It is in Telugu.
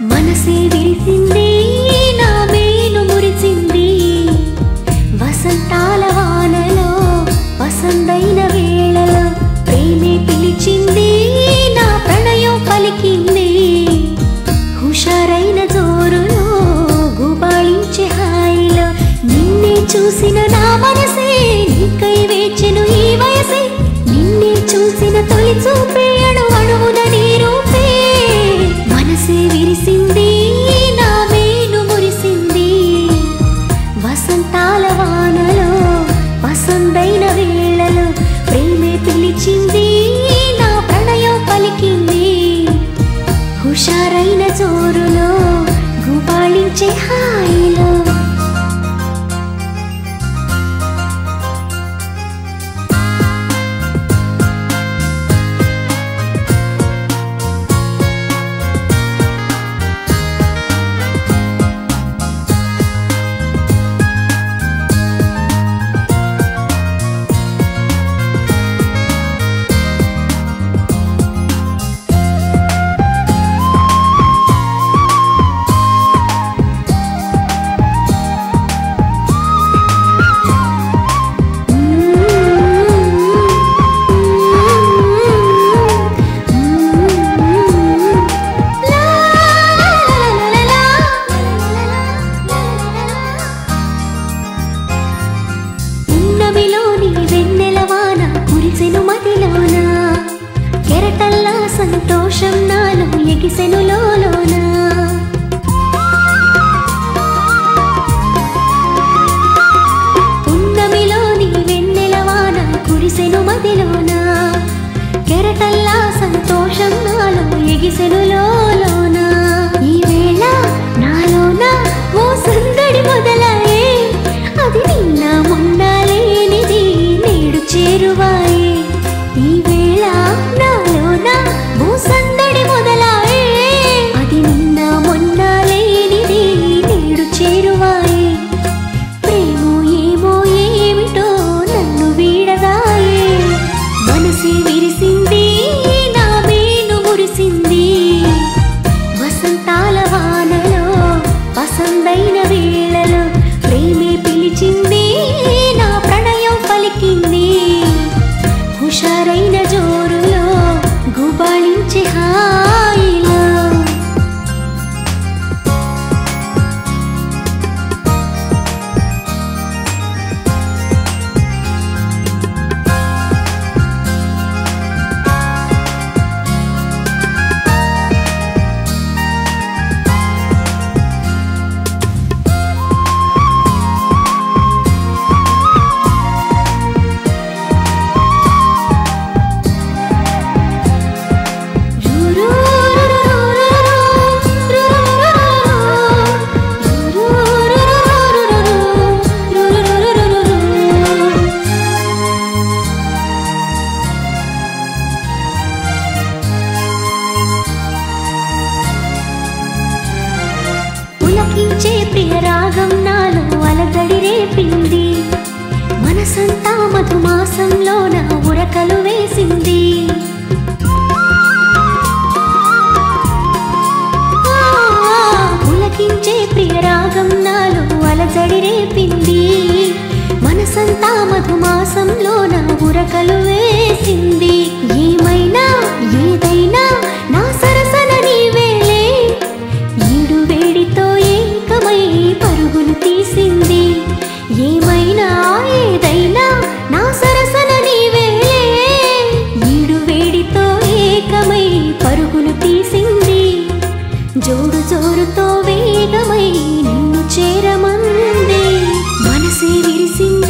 మనసే విరిసింది నా మేను మురిసింది వసంతాల వానలో వసంతైన వేళలో ప్రేమే పిలిచింది నా ప్రణయం పలికింది హుషారైన జోరులో గుబాళించే హాయిలో నిన్నే చూసిన నా మనసే నీకై వేచెను ఈ వయసే నిన్నే చూసిన తొలి చూపే అణువణువున నీ రూపే మనసే విరిసింది నా మేను మురిసింది వసంతాల వానలో వసంతైన వేళలో ప్రేమే పిలిచింది నా ప్రణయం పలికింది హుషారైన జోరులో గుబాళించే హాయిలో సంతోషం నాలో ఎగిసెను లోలోన పున్నమిలోని వెన్నెలవాన కురిసెను మదిలోన కెరటల్లా సంతోషం నాలో ఎగిసెను లోలోన ఈ వేళ నాలోన ఓ సందడి మొదలాయే అది నిన్న మొన్న లేనిది నేడు చేరువాయే ఈ వేళ నాలోన ఓ సందడి మొదలాయే అది నిన్న మొన్న లేనిది నేడు చేరువాయే ప్రేమో ఏమో ఏమిటో నన్ను వీడదాయే మనసే విరిసింది నా మేను మురిసింది వసంతాల వానలో వసంతైన వేళలో ప్రేమే పిలిచింది నా ప్రణయం పలికింది హుషారైన జోరులో గుబాళించే హాయిలో పులకించే ప్రియ రాగం నాలో అలజడి రేపింది మనసంతా మధుమాసంలో నా ఉరకలు వేసింది పులకించే ప్రియ రాగం నాలో అలజడి రేపింది మనసంతా మధుమాసంలో నా ఉరకలు వేసింది ఏమైనా ఏదైనా నా సరసన నీవేలే ఈడు వేడితో ఏకమై పరుగులు తీసింది ఏమైనా ఏదైనా నా సరసన నీవేలే ఈడు వేడితో ఏకమై పరుగులు తీసింది జోడు జోరుతో వేగమై నిన్ను చేరమంది మనసే విరిసింది